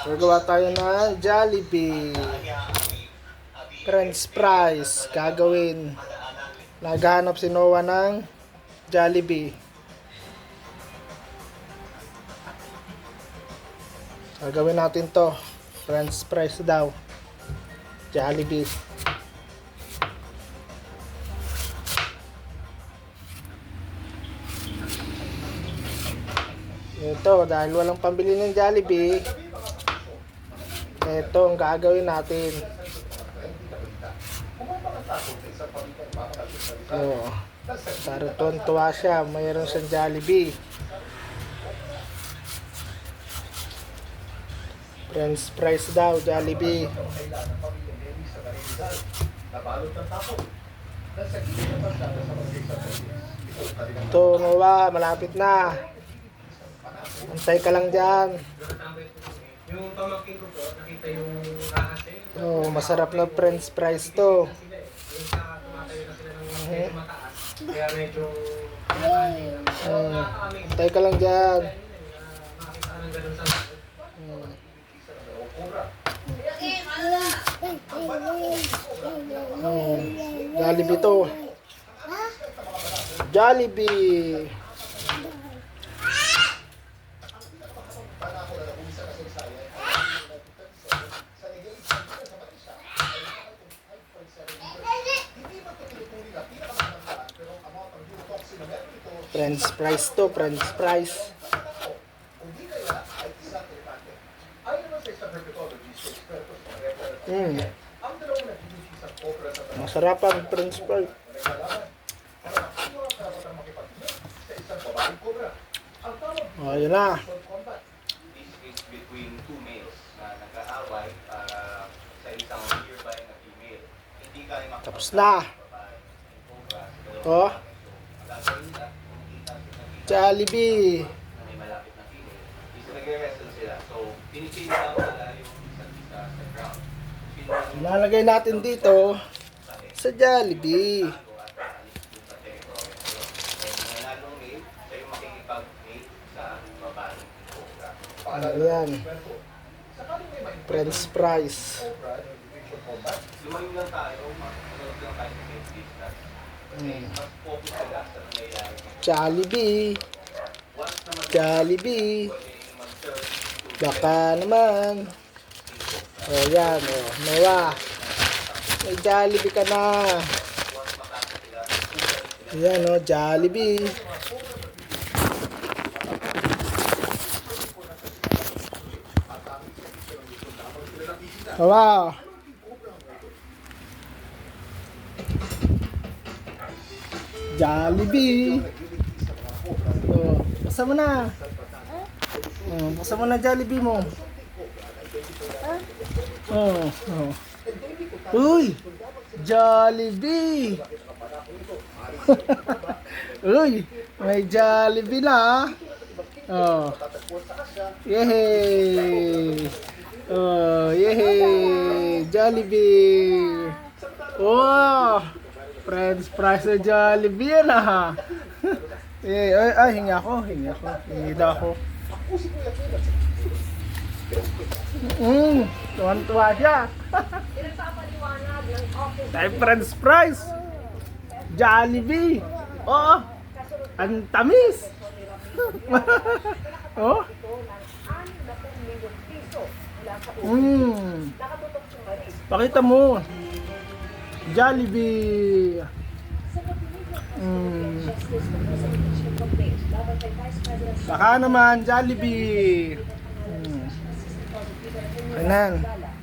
Gagawa tayo ng Jollibee. French fries. Gagawin. Naghahanap si Noah ng Jollibee. Gagawin natin to. French fries daw. Jollibee. Ito, dahil walang pambili ng Jollibee, ito ang gagawin natin. Oh, para tuwan-tuwa siya, mayroon siyang Jollibee. French fries daw, Jollibee. Ito, Noah, malapit na. Antay ka lang dyan. Yung pamangkin ko po, nakita yung rahas eh. Oh, masarap na french fries to. Yung sa tumatayo na sila ng medyo mataas. Kaya medyo Antay ka lang dyan. makakita ka ng ganun sa Jollibee to. Jollibee. French fries to, French fries. Masarap ang French fries. Oh, yun na. Between two males na nag-aaway sa isang nearby na female. Hindi ka Tapos na. Oh, Jollibee. may malapit na female. Nag-wrestle sila. So, pinipili lang wala yung isa't isa sa ground. Ilalagay natin dito sa Jollibee. Nanalong male, siya yung makikipag-mate sa babaeng cobra. Ayan. French fries. Lumayo lang tayo, manood lang tayo sa same distance. Mas focus sila sa nangyayari. Jollibee. Once naman Jollibee. mag-turn to Baka naman. Oh, yan. Oh, Noah. May Jollibee ka na. Yan, oh, Jollibee. Wow. Jollibee. Oh, basa mo na. Oh, basa mo na Jollibee mo. Oh, oh. Uy! Jollibee! Uy! May Jollibee na. Oh. Yehey! Oh, yehey! Jollibee! Oh! French fries na Jollibee yan ah! Ay, hingi ako. Hingi daw ako. Tuwan-tuwa siya. Dahil French fries. Jollibee. Oo. Ang tamis. Oh. Pakita mo. Jollibee. Baka naman Jollibee. Kanan.